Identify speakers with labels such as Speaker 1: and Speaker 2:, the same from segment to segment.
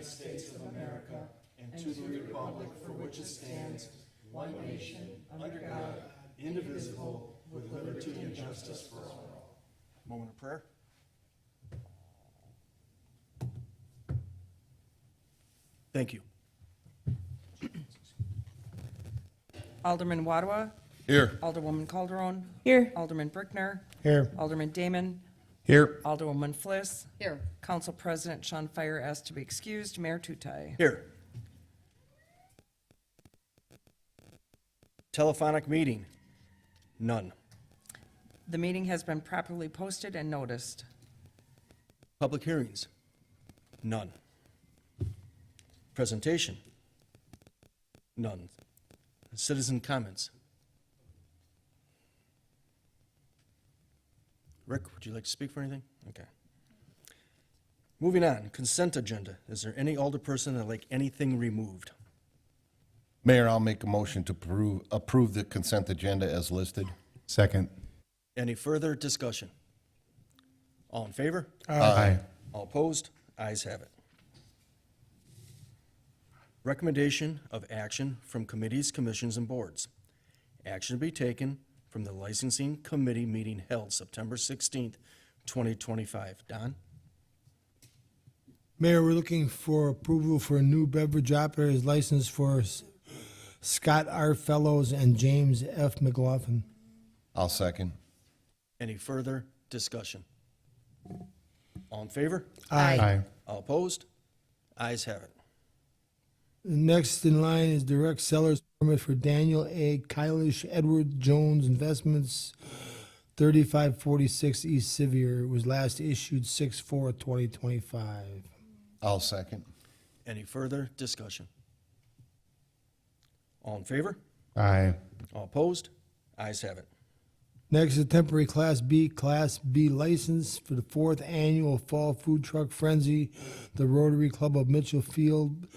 Speaker 1: States of America and to the republic for which it stands, one nation, under God, indivisible, with liberty and justice for all. Moment of prayer. Thank you.
Speaker 2: Alderman Wadwa.
Speaker 3: Here.
Speaker 2: Alderwoman Calderon.
Speaker 4: Here.
Speaker 2: Alderman Brickner.
Speaker 4: Here.
Speaker 2: Alderman Damon.
Speaker 3: Here.
Speaker 2: Alderwoman Fliss.
Speaker 5: Here.
Speaker 2: Council President Sean Fire asked to be excused. Mayor Tutai.
Speaker 1: Here. Telephonic meeting. None.
Speaker 2: The meeting has been properly posted and noticed.
Speaker 1: Public hearings. None. Presentation. None. Citizen comments. Rick, would you like to speak for anything? Okay. Moving on, consent agenda. Is there any alderperson that'd like anything removed?
Speaker 3: Mayor, I'll make a motion to approve the consent agenda as listed.
Speaker 6: Second.
Speaker 1: Any further discussion? All in favor?
Speaker 6: Aye.
Speaker 1: All opposed? Ayes have it. Recommendation of action from committees, commissions, and boards. Action to be taken from the licensing committee meeting held September 16th, 2025. Don?
Speaker 4: Mayor, we're looking for approval for a new beverage operator's license for Scott R. Fellows and James F. McLaughlin.
Speaker 3: I'll second.
Speaker 1: Any further discussion? All in favor?
Speaker 6: Aye.
Speaker 1: All opposed? Ayes have it.
Speaker 4: Next in line is direct seller's permit for Daniel A. Kylish Edward Jones Investments, 3546 East Sevier. It was last issued 6/4/2025.
Speaker 3: I'll second.
Speaker 1: Any further discussion? All in favor?
Speaker 6: Aye.
Speaker 1: All opposed? Ayes have it.
Speaker 4: Next is a temporary Class B license for the 4th annual Fall Food Truck Frenzy, the Rotary Club of Mitchell Field.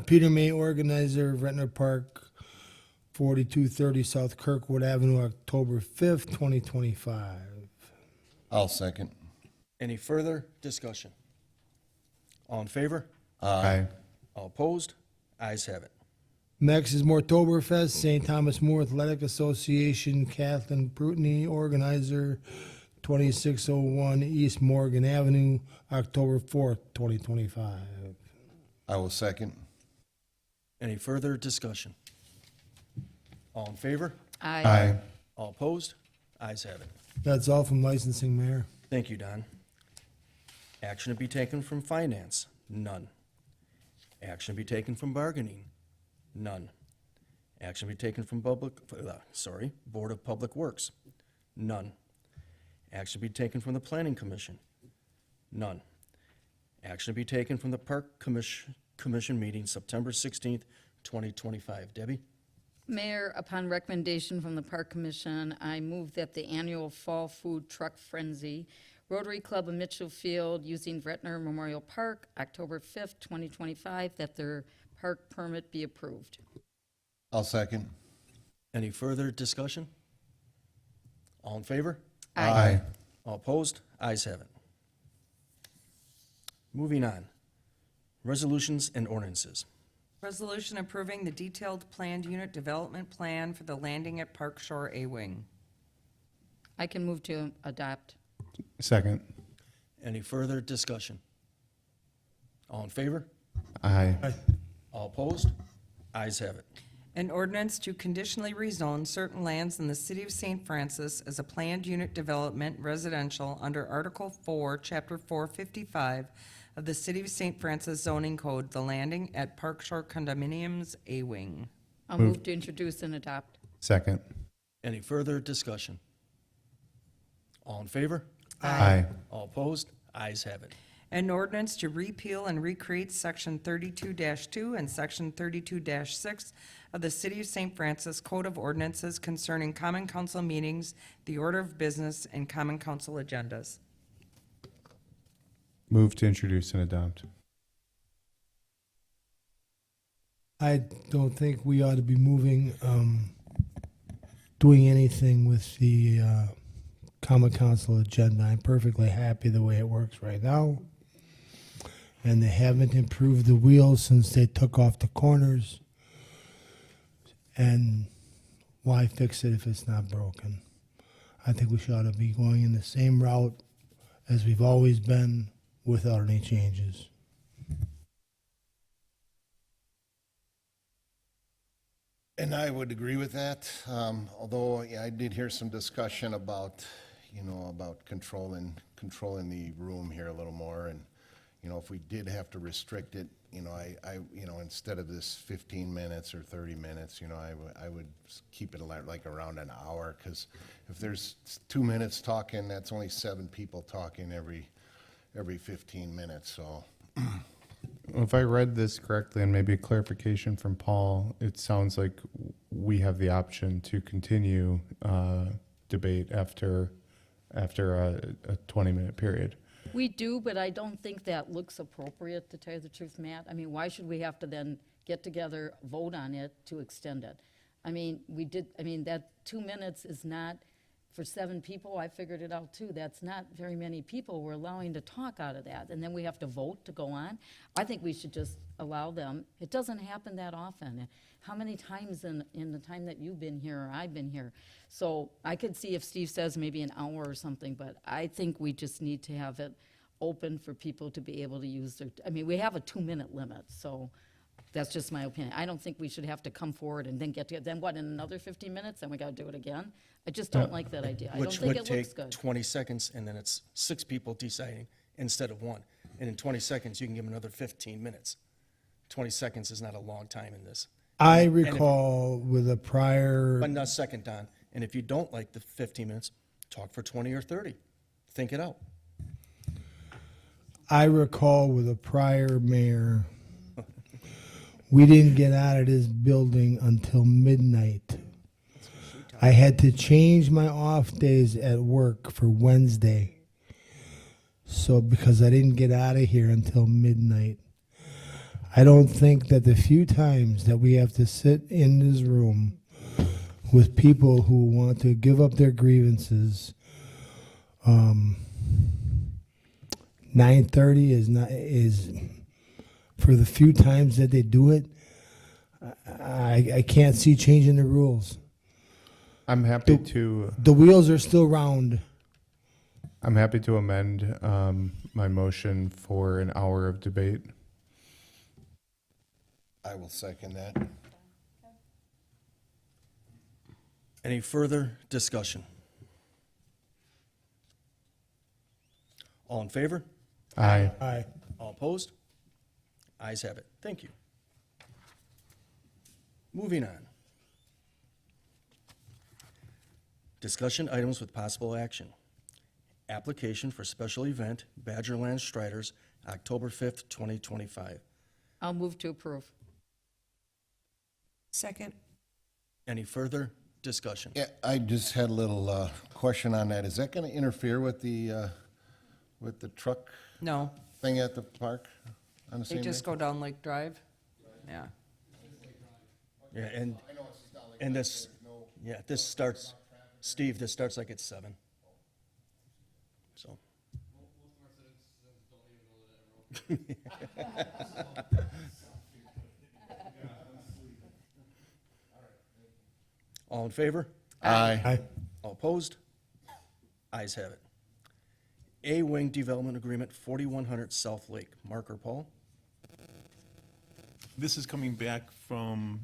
Speaker 4: Peter May, organizer of Retner Park, 4230 South Kirkwood Avenue, October 5th, 2025.
Speaker 3: I'll second.
Speaker 1: Any further discussion? All in favor?
Speaker 6: Aye.
Speaker 1: All opposed? Ayes have it.
Speaker 4: Next is Mortoberfest, St. Thomas More Athletic Association, Kathleen Prutney, organizer, 2601 East Morgan Avenue, October 4th, 2025.
Speaker 3: I will second.
Speaker 1: Any further discussion? All in favor?
Speaker 6: Aye.
Speaker 1: All opposed? Ayes have it.
Speaker 4: That's all from licensing, Mayor.
Speaker 1: Thank you, Don. Action to be taken from finance? None. Action to be taken from bargaining? None. Action to be taken from Board of Public Works? None. Action to be taken from the Planning Commission? None. Action to be taken from the Park Commission meeting September 16th, 2025. Debbie?
Speaker 5: Mayor, upon recommendation from the Park Commission, I move that the annual Fall Food Truck Frenzy, Rotary Club of Mitchell Field, using Vretner Memorial Park, October 5th, 2025, that their park permit be approved.
Speaker 3: I'll second.
Speaker 1: Any further discussion? All in favor?
Speaker 6: Aye.
Speaker 1: All opposed? Ayes have it. Moving on. Resolutions and ordinances.
Speaker 2: Resolution approving the detailed planned unit development plan for the landing at Park Shore A-Wing.
Speaker 5: I can move to adopt.
Speaker 6: Second.
Speaker 1: Any further discussion? All in favor?
Speaker 6: Aye.
Speaker 1: All opposed? Ayes have it.
Speaker 2: An ordinance to conditionally rezone certain lands in the city of St. Francis as a planned unit development residential under Article 4, Chapter 455 of the City of St. Francis zoning code, the landing at Park Shore Condominiums A-Wing.
Speaker 5: I'll move to introduce and adopt.
Speaker 6: Second.
Speaker 1: Any further discussion? All in favor?
Speaker 6: Aye.
Speaker 1: All opposed? Ayes have it.
Speaker 2: An ordinance to repeal and recreate Section 32-2 and Section 32-6 of the City of St. Francis Code of Ordinances concerning Common Council meetings, the order of business, and Common Council agendas.
Speaker 6: Move to introduce and adopt.
Speaker 4: I don't think we ought to be doing anything with the Common Council agenda. I'm perfectly happy the way it works right now. and they haven't improved the wheels since they took off the corners. And why fix it if it's not broken? I think we should ought to be going in the same route as we've always been without any changes.
Speaker 3: And I would agree with that, although yeah, I did hear some discussion about, about controlling the room here a little more. And, if we did have to restrict it, instead of this 15 minutes or 30 minutes, I would keep it like around an hour. Because if there's 2 minutes talking, that's only 7 people talking every 15 minutes, so.
Speaker 6: If I read this correctly, and maybe a clarification from Paul, it sounds like we have the option to continue debate after a 20-minute period.
Speaker 5: We do, but I don't think that looks appropriate, to tell you the truth, Matt. I mean, why should we have to then get together, vote on it to extend it? That 2 minutes is not, for 7 people, I figured it out too, that's not very many people we're allowing to talk out of that, and then we have to vote to go on. I think we should just allow them. It doesn't happen that often. How many times in the time that you've been here or I've been here? So I could see if Steve says maybe an hour or something, but I think we just need to have it open for people to be able to use their, we have a 2-minute limit, so that's just my opinion. I don't think we should have to come forward and then get together, then what, in another 15 minutes, then we gotta do it again? I just don't like that idea. I don't
Speaker 1: Which
Speaker 5: think
Speaker 1: would
Speaker 5: it looks
Speaker 1: take
Speaker 5: good.
Speaker 1: 20 seconds, and then it's 6 people deciding instead of 1. And in 20 seconds, you can give them another 15 minutes. 20 seconds is not a long time in this.
Speaker 4: I recall with a prior,
Speaker 1: But not second, Don. And if you don't like the 15 minutes, talk for 20 or 30. Think it out.
Speaker 4: I recall with a prior mayor, we didn't get out of this building until midnight. I had to change my off days at work for Wednesday. So because I didn't get out of here until midnight. I don't think that the few times that we have to sit in this room with people who want to give up their grievances, 9:30 is for the few times that they do it. I can't see changing the rules.
Speaker 6: I'm happy to
Speaker 4: The wheels are still round.
Speaker 6: amend my motion for an hour of debate.
Speaker 3: I will second that.
Speaker 1: Any further discussion? All in favor?
Speaker 6: Aye.
Speaker 4: Aye.
Speaker 1: All opposed? Ayes have it. Thank you. Moving on. Discussion items with possible action. Application for special event Badgerland Striders, October 5th, 2025.
Speaker 5: I'll move to approve.
Speaker 2: Second.
Speaker 1: Any further discussion?
Speaker 3: Yeah, I just had a little question on that. Is that going to interfere with the truck
Speaker 2: No,
Speaker 3: thing at the park on the
Speaker 2: they
Speaker 3: same day?
Speaker 2: just go down Lake Drive. Yeah.
Speaker 1: Yeah, and this, yeah, this starts, Steve, this starts like at 7. So. All in favor?
Speaker 3: Aye.
Speaker 4: Aye.
Speaker 1: All opposed? Ayes have it. A-Wing Development Agreement, 4100 South Lake. Mark or Paul?
Speaker 7: This is coming back from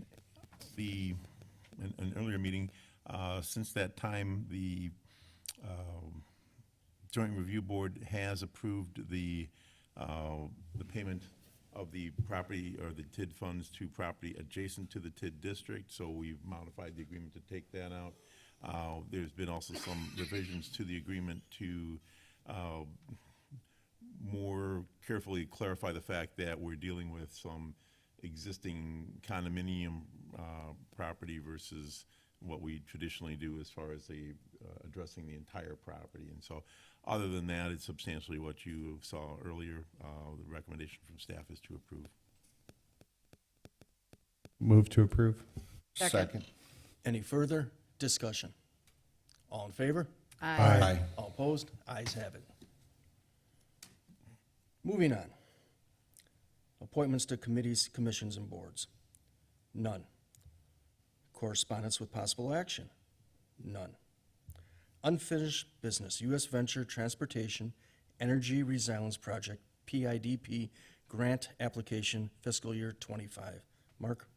Speaker 7: an earlier meeting. Since that time, the Joint Review Board has approved the payment of the property or the TID funds to property adjacent to the TID district, so we've modified the agreement to take that out. There's been also some revisions to the agreement to more carefully clarify the fact that we're dealing with some existing condominium property versus what we traditionally do as far as addressing the entire property. And so, other than that, it's substantially what you saw earlier. The recommendation from staff is to approve.
Speaker 6: Move to approve.
Speaker 3: Second.
Speaker 1: Any further discussion? All in favor?
Speaker 3: Aye.
Speaker 1: All opposed? Ayes have it. Moving on. Appointments to committees, commissions, and boards? None. Correspondence with possible action? None. Unfinished business, U.S. Venture Transportation Energy Resilience Project, PIDP, grant application fiscal year '25. Mark?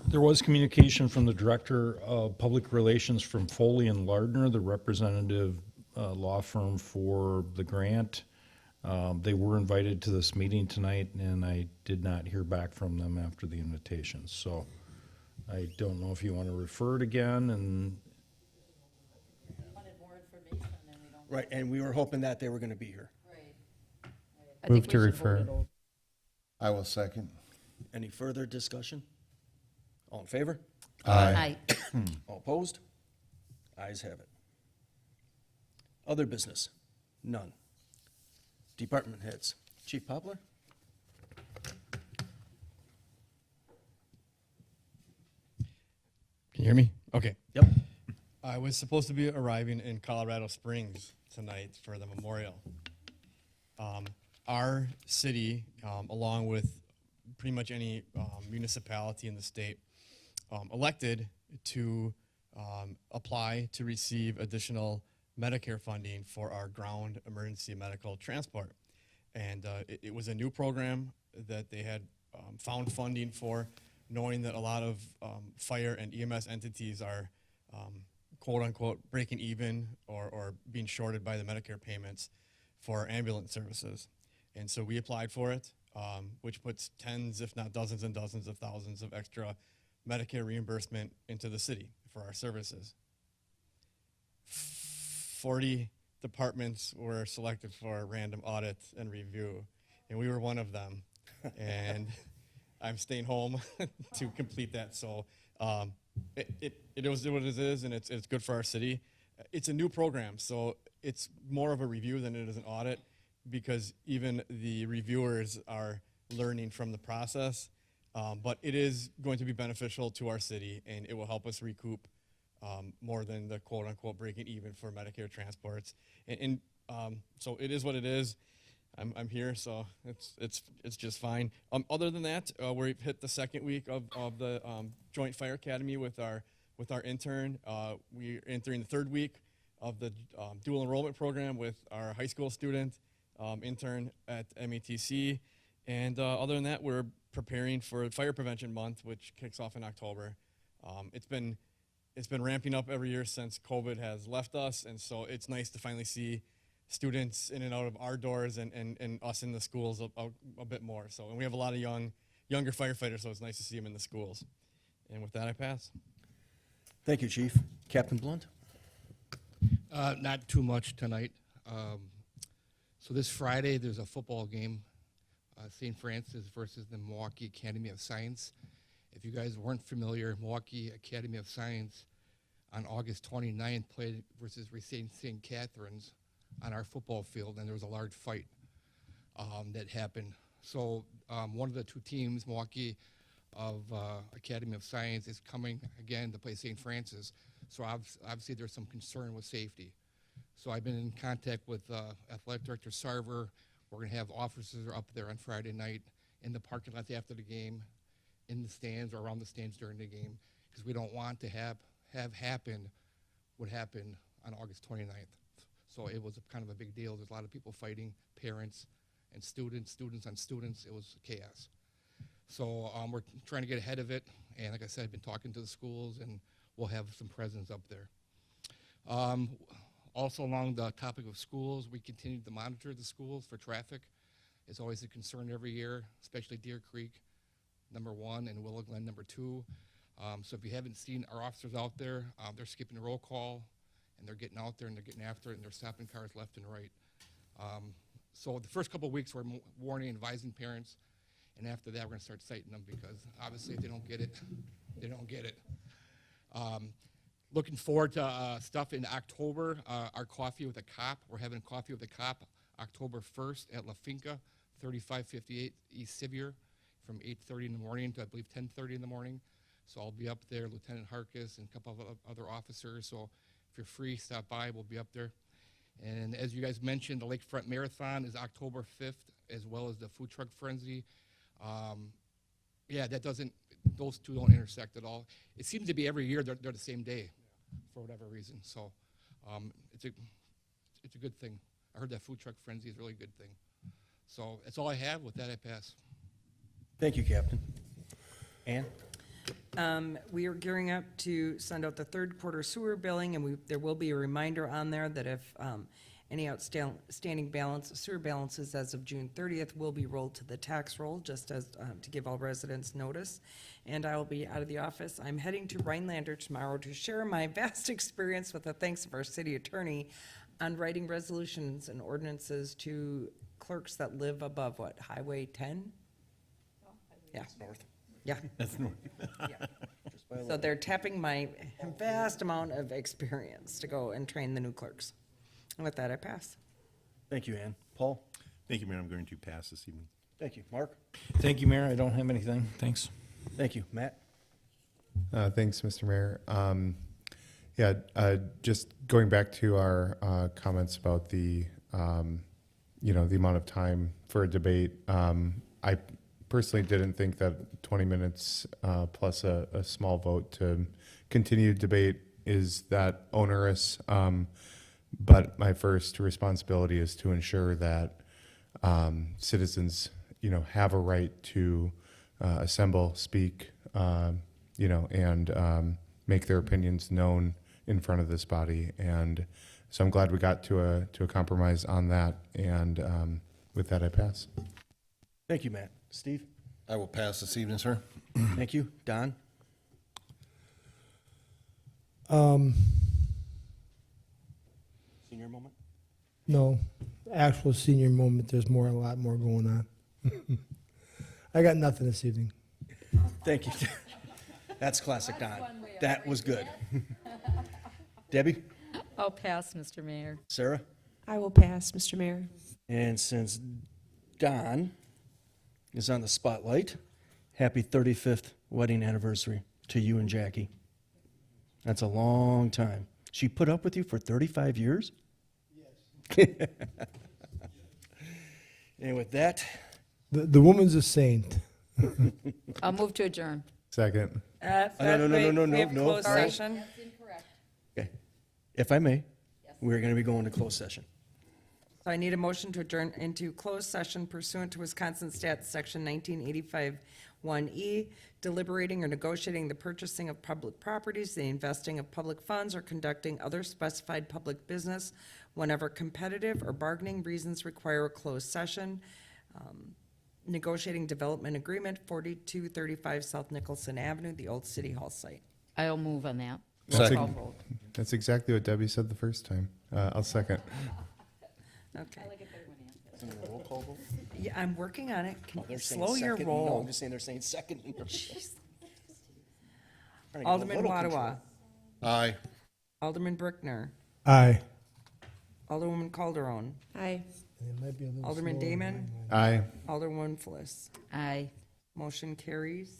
Speaker 8: There was communication from the Director of Public Relations from Foley and Lardner, the representative law firm for the grant. They were invited to this meeting tonight, and I did not hear back from them after the invitation. So I don't know if you want to refer it again, and
Speaker 5: Wanted more information and we don't.
Speaker 1: Right, and we were hoping that they were going to be here.
Speaker 5: I
Speaker 6: Move
Speaker 5: think
Speaker 6: to
Speaker 5: we should vote
Speaker 6: refer.
Speaker 5: it over.
Speaker 3: I will second.
Speaker 1: Any further discussion? All in favor?
Speaker 5: Aye.
Speaker 1: All opposed? Ayes have it. Other business? None. Department heads? Chief Poplar?
Speaker 9: Can you hear me? Okay.
Speaker 1: Yep.
Speaker 9: I was supposed to be arriving in Colorado Springs tonight for the memorial. Our city, along with pretty much any municipality in the state, elected to apply to receive additional Medicare funding for our ground emergency medical transport. And it was a new program that they had found funding for, knowing that a lot of fire and EMS entities are quote unquote breaking even or being shorted by the Medicare payments for ambulance services. And so we applied for it, which puts tens, if not dozens and dozens of thousands of extra Medicare reimbursement into the city for our services. 40 departments were selected for a random audit and review, and we were one of them. And I'm staying home to complete that. So it is what it is, and it's good for our city. It's a new program, so it's more of a review than it is an audit, because even the reviewers are learning from the process. But it is going to be beneficial to our city, and it will help us recoup more than the quote-unquote breaking even for Medicare transports. And so it is what it is. I'm here, so it's just fine. Other than that, we've hit the second week of the Joint Fire Academy with our intern. We're entering the third week of the dual enrollment program with our high school student intern at METC. And other than that, we're preparing for Fire Prevention Month, which kicks off in October. It's been ramping up every year since COVID has left us, and so it's nice to finally see students in and out of our doors and us in the schools a bit more. So, and we have a lot of younger firefighters, so it's nice to see them in the schools. And with that, I pass.
Speaker 1: Thank you, Chief. Captain Blunt?
Speaker 10: Not too much tonight. So this Friday, there's a football game, St. Francis versus the Milwaukee Academy of Science. If you guys weren't familiar, Milwaukee Academy of Science on August 29th played versus St. Catherine's on our football field, and there was a large fight that happened. So one of the two teams, Milwaukee of Academy of Science, is coming again to play St. Francis. So obviously there's some concern with safety. So I've been in contact with Athletic Director Sarver. We're going to have officers up there on Friday night in the parking lot after the game, in the stands or around the stands during the game, because we don't want to have happen what happened on August 29th. So it was kind of a big deal. There's a lot of people fighting, parents and students on students. It was chaos. So we're trying to get ahead of it. And like I said, I've been talking to the schools, and we'll have some presence up there. Also, along the topic of schools, we continue to monitor the schools for traffic. It's always a concern every year, especially Deer Creek, #1, and Willow Glen, #2. So if you haven't seen our officers out there, they're skipping roll call, and they're getting out there, and they're getting after it, and they're stopping cars left and right. So the first couple of weeks, we're warning and advising parents, and after that, we're going to start citing them, because obviously if they don't get it, they don't get it. Looking forward to stuff in October, our Coffee with a Cop. We're having Coffee with a Cop October 1st at La Finca, 3558 East Sevier, from 8:30 in the morning to, I believe, 10:30 in the morning. So I'll be up there, Lieutenant Harkis and a couple of other officers. So if you're free, stop by. We'll be up there. And as you guys mentioned, the Lakefront Marathon is October 5th, as well as the Food Truck Frenzy. Yeah, that doesn't, those two don't intersect at all. It seems to be every year they're the same day for whatever reason. So it's a good thing. I heard that food truck frenzy is a really good thing. So that's all I have. With that, I pass.
Speaker 1: Thank you, Captain. Ann?
Speaker 2: We are gearing up to send out the third quarter sewer billing, and there will be a reminder on there that if any outstanding sewer balances as of June 30th will be rolled to the tax roll, just as to give all residents notice. And I will be out of the office. I'm heading to Rhinelander tomorrow to share my vast experience with the thanks of our city attorney on writing resolutions and ordinances to clerks that live above, what, Highway 10? Yeah.
Speaker 1: North.
Speaker 2: Yeah.
Speaker 7: That's north.
Speaker 2: So they're tapping my vast amount of experience to go and train the new clerks. And with that, I pass.
Speaker 1: Thank you, Ann. Paul?
Speaker 7: Thank you, Mayor. I'm going to pass this evening.
Speaker 1: Thank you. Mark?
Speaker 8: Thank you, Mayor. I don't have anything. Thanks.
Speaker 1: Thank you. Matt?
Speaker 6: Thanks, Mr. Mayor. Just going back to our comments about the the amount of time for a debate. I personally didn't think that 20 minutes plus a small vote to continue debate is that onerous. But my first responsibility is to ensure that citizens, have a right to assemble, speak, and make their opinions known in front of this body. And so I'm glad we got to a compromise on that. And with that, I pass.
Speaker 1: Thank you, Matt. Steve?
Speaker 3: I will pass this evening, sir.
Speaker 1: Thank you. Don? Senior moment?
Speaker 4: No, actual senior moment, there's a lot more going on. I got nothing this evening.
Speaker 1: Thank you. That's classic Don. That was good. Debbie?
Speaker 5: I'll pass, Mr. Mayor.
Speaker 1: Sarah?
Speaker 11: I will pass, Mr. Mayor.
Speaker 1: And since Don is on the spotlight, happy 35th wedding anniversary to you and Jackie. That's a long time. She put up with you for 35 years? Yes. And with that,
Speaker 4: The woman's a saint.
Speaker 5: I'll move to adjourn.
Speaker 6: Second.
Speaker 1: no,
Speaker 2: We have
Speaker 1: no.
Speaker 2: closed
Speaker 1: Sorry.
Speaker 2: session.
Speaker 1: okay, if I may, we're going to be going to closed session.
Speaker 2: So I need a motion to adjourn into closed session pursuant to Wisconsin Stats Section 1985 1E, deliberating or negotiating the purchasing of public properties, the investing of public funds, or conducting other specified public business whenever competitive or bargaining reasons require a closed session. Negotiating development agreement, 4235 South Nicholson Avenue, the old City Hall site.
Speaker 5: I'll move on that.
Speaker 3: Second.
Speaker 5: Call vote.
Speaker 6: That's exactly what Debbie said the first time. I'll second.
Speaker 2: Okay.
Speaker 1: Roll call vote?
Speaker 2: Yeah, I'm working on it. Can you
Speaker 1: They're saying
Speaker 2: slow your
Speaker 1: second. No,
Speaker 2: roll?
Speaker 1: I'm just saying they're saying second. Trying to get a
Speaker 2: Alderman
Speaker 1: little
Speaker 2: Wadawa.
Speaker 1: control.
Speaker 3: Aye.
Speaker 2: Alderman Brickner.
Speaker 4: Aye.
Speaker 2: Alderwoman Calderon.
Speaker 11: Aye.
Speaker 4: It might be a little
Speaker 2: Alderman
Speaker 4: slower.
Speaker 2: Damon.
Speaker 6: Aye.
Speaker 2: Alderwoman Fliss.
Speaker 5: Aye.
Speaker 2: Motion carries.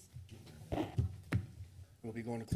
Speaker 1: We'll be going to closed